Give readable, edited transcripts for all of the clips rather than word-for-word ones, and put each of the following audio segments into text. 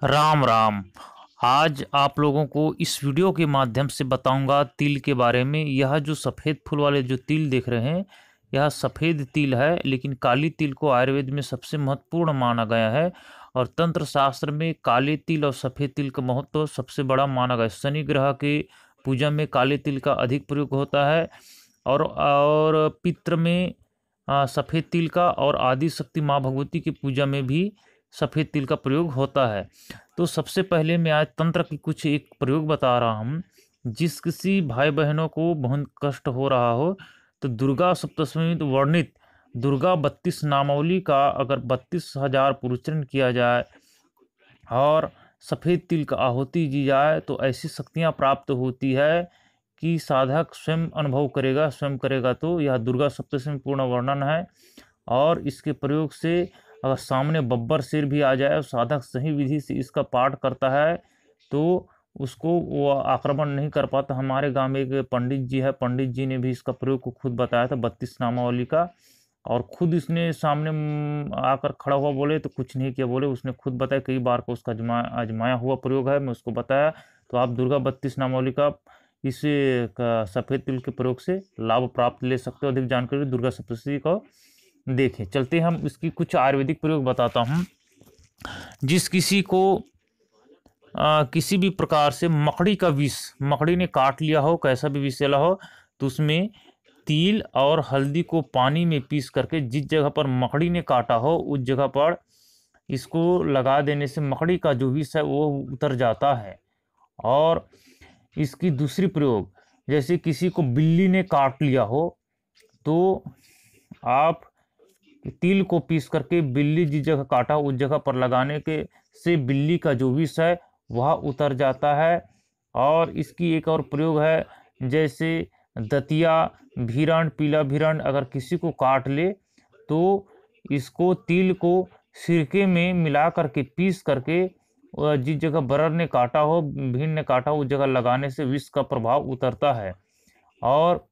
राम राम। आज आप लोगों को इस वीडियो के माध्यम से बताऊंगा तिल के बारे में। यह जो सफ़ेद फूल वाले जो तिल देख रहे हैं, यह सफ़ेद तिल है, लेकिन काली तिल को आयुर्वेद में सबसे महत्वपूर्ण माना गया है। और तंत्र शास्त्र में काले तिल और सफ़ेद तिल का महत्व सबसे बड़ा माना गया है। शनि ग्रह के पूजा में काले तिल का अधिक प्रयोग होता है, और पितृ में सफ़ेद तिल का, और आदि शक्ति माँ भगवती की पूजा में भी सफ़ेद तिल का प्रयोग होता है। तो सबसे पहले मैं आज तंत्र की कुछ एक प्रयोग बता रहा हूँ। जिस किसी भाई बहनों को बहुत कष्ट हो रहा हो, तो दुर्गा सप्तशती में वर्णित दुर्गा 32 नामावली का अगर 32,000 पुरुचरण किया जाए और सफ़ेद तिल का आहुति दी जाए, तो ऐसी शक्तियाँ प्राप्त होती है कि साधक स्वयं अनुभव करेगा, स्वयं करेगा। तो यह दुर्गा सप्तशती में पूर्ण वर्णन है। और इसके प्रयोग से अगर सामने बब्बर शेर भी आ जाए और साधक सही विधि से इसका पाठ करता है, तो उसको वो आक्रमण नहीं कर पाता। हमारे गांव में एक पंडित जी है, पंडित जी ने भी इसका प्रयोग को खुद बताया था 32 नामावली का। और खुद इसने सामने आकर खड़ा हुआ, बोले तो कुछ नहीं किया, बोले उसने खुद बताया, कई बार का उसका आजमाया हुआ प्रयोग है, मैं उसको बताया। तो आप दुर्गा 32 नामावली का इस सफ़ेद तिल के प्रयोग से लाभ प्राप्त ले सकते हो। अधिक जानकारी दुर्गा सप्तशती को देखें। चलते हम इसकी कुछ आयुर्वेदिक प्रयोग बताता हूँ। जिस किसी को किसी भी प्रकार से मकड़ी का विष, मकड़ी ने काट लिया हो, कैसा भी विषैला हो, तो उसमें तिल और हल्दी को पानी में पीस करके जिस जगह पर मकड़ी ने काटा हो उस जगह पर इसको लगा देने से मकड़ी का जो विष है वो उतर जाता है। और इसकी दूसरी प्रयोग, जैसे किसी को बिल्ली ने काट लिया हो, तो आप तिल को पीस करके बिल्ली जिस जगह काटा उस जगह पर लगाने के से बिल्ली का जो विष है वह उतर जाता है। और इसकी एक और प्रयोग है, जैसे दतिया, भीरण, पीला भीरण अगर किसी को काट ले, तो इसको तिल को सिरके में मिला करके पीस करके जिस जगह बरर ने काटा हो, भीड़ ने काटा हो, उस जगह लगाने से विष का प्रभाव उतरता है। और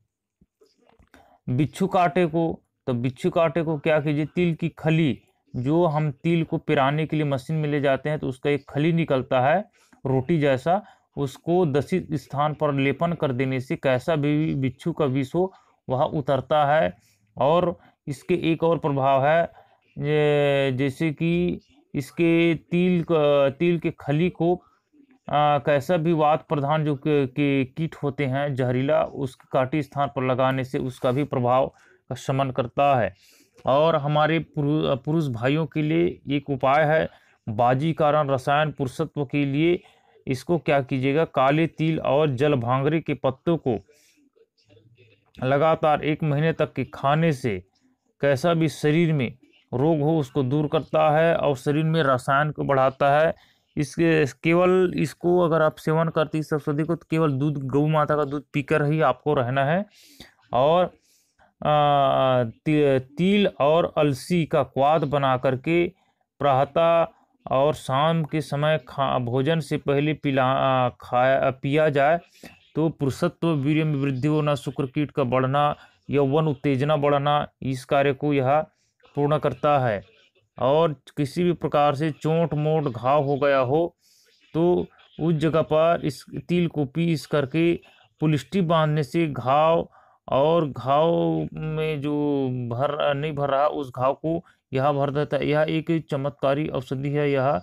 बिच्छू काटे को, तो बिच्छू काटे को क्या कीजिए, तिल की खली, जो हम तिल को पिराने के लिए मशीन में ले जाते हैं तो उसका एक खली निकलता है रोटी जैसा, उसको दसित स्थान पर लेपन कर देने से कैसा भी बिच्छू का विष हो वह उतरता है। और इसके एक और प्रभाव है, जैसे कि इसके तिल के खली को कैसा भी वात प्रधान जो के कीट होते हैं जहरीला, उसके काटी स्थान पर लगाने से उसका भी प्रभाव का शमन करता है। और हमारे पुरुष भाइयों के लिए एक उपाय है, बाजी कारण रसायन पुरुषत्व के लिए। इसको क्या कीजिएगा, काले तिल और जल भांगरे के पत्तों को लगातार 1 महीने तक के खाने से कैसा भी शरीर में रोग हो उसको दूर करता है और शरीर में रसायन को बढ़ाता है। इसके केवल इसको अगर आप सेवन करते इस औषधि को, तो केवल दूध, गौ माता का दूध पीकर ही आपको रहना है। और तिल और अलसी का क्वाथ बना करके प्रातः और शाम के समय भोजन से पहले पिया जाए, तो पुरुषत्व, वीर्य में वृद्धि होना, शुक्र कीट का बढ़ना, यौवन उत्तेजना बढ़ना, इस कार्य को यह पूर्ण करता है। और किसी भी प्रकार से चोट मोट घाव हो गया हो, तो उस जगह पर इस तिल को पीस करके पुलिस्टी बांधने से घाव, और घाव में जो नहीं भर रहा उस घाव को यह भर देता है। यह एक चमत्कारी औषधि है, यह